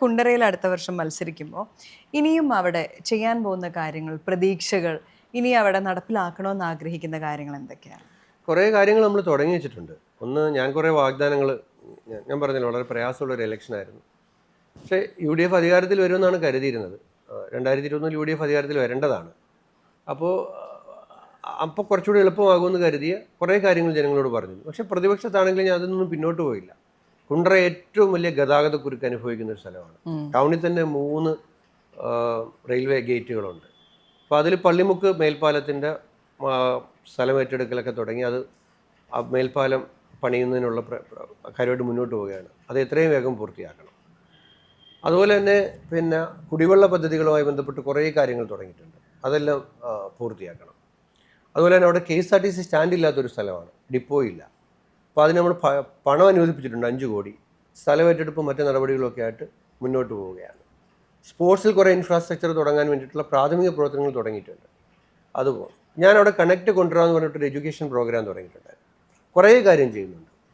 കുണ്ടറയിൽ അടുത്ത വർഷം മത്സരിക്കുമ്പോൾ ഇനിയും അവിടെ ചെയ്യാൻ പോകുന്ന കാര്യങ്ങൾ, പ്രതീക്ഷകൾ, ഇനി അവിടെ നടപ്പിലാക്കണമെന്ന് ആഗ്രഹിക്കുന്ന കാര്യങ്ങൾ എന്തൊക്കെയാണ്? കുറേ കാര്യങ്ങൾ നമ്മൾ തുടങ്ങി വെച്ചിട്ടുണ്ട്. ഒന്ന്, ഞാൻ കുറേ വാഗ്ദാനങ്ങൾ ഞാൻ പറഞ്ഞല്ലോ, വളരെ പ്രയാസമുള്ളൊരു ഇലക്ഷനായിരുന്നു. പക്ഷേ UDF അധികാരത്തിൽ വരുമെന്നാണ് കരുതിയിരുന്നത്. 2021 UDF അധികാരത്തിൽ വരേണ്ടതാണ്. അപ്പോൾ കുറച്ചുകൂടി എളുപ്പമാകുമെന്ന് കരുതിയ കുറേ കാര്യങ്ങൾ ജനങ്ങളോട് പറഞ്ഞു. പക്ഷേ പ്രതിപക്ഷത്താണെങ്കിലും ഞാൻ അതൊന്നും പിന്നോട്ട് പോയില്ല. കുണ്ടറ ഏറ്റവും വലിയ ഗതാഗതക്കുരുക്ക് അനുഭവിക്കുന്ന ഒരു സ്ഥലമാണ്. ടൗണിൽ തന്നെ 3 റെയിൽവേ ഗേറ്റുകളുണ്ട്. അപ്പോൾ അതിൽ പള്ളിമുക്ക് മേൽപ്പാലത്തിൻ്റെ സ്ഥലം ഏറ്റെടുക്കലൊക്കെ തുടങ്ങി. അത് ആ മേൽപ്പാലം പണിയുന്നതിനുള്ള കാര്യമായിട്ട് മുന്നോട്ട് പോവുകയാണ്. അത് എത്രയും വേഗം പൂർത്തിയാക്കണം. അതുപോലെ തന്നെ പിന്നെ കുടിവെള്ള പദ്ധതികളുമായി ബന്ധപ്പെട്ട് കുറേ കാര്യങ്ങൾ തുടങ്ങിയിട്ടുണ്ട്. അതെല്ലാം പൂർത്തിയാക്കണം. അതുപോലെ തന്നെ അവിടെ KSRTC സ്റ്റാൻഡ് ഇല്ലാത്തൊരു സ്ഥലമാണ്, ഡിപ്പോ ഇല്ല. അപ്പോൾ അതിന് നമ്മൾ പണം അനുവദിപ്പിച്ചിട്ടുണ്ട്, 5 കോടി. സ്ഥലം ഏറ്റെടുപ്പും മറ്റ് നടപടികളൊക്കെ ആയിട്ട് മുന്നോട്ട് പോവുകയാണ്. സ്പോർട്സിൽ കുറേ ഇൻഫ്രാസ്ട്രക്ചർ തുടങ്ങാൻ വേണ്ടിയിട്ടുള്ള പ്രാഥമിക പ്രവർത്തനങ്ങൾ തുടങ്ങിയിട്ടുണ്ട്. അതുപോലെ ഞാൻ അവിടെ കണക്ട് കൊണ്ടുവരാമെന്ന് പറഞ്ഞിട്ടൊരു എഡ്യൂക്കേഷൻ പ്രോഗ്രാം തുടങ്ങിയിട്ടുണ്ടായിരുന്നു. കുറേ കാര്യം ചെയ്യുന്നുണ്ട്.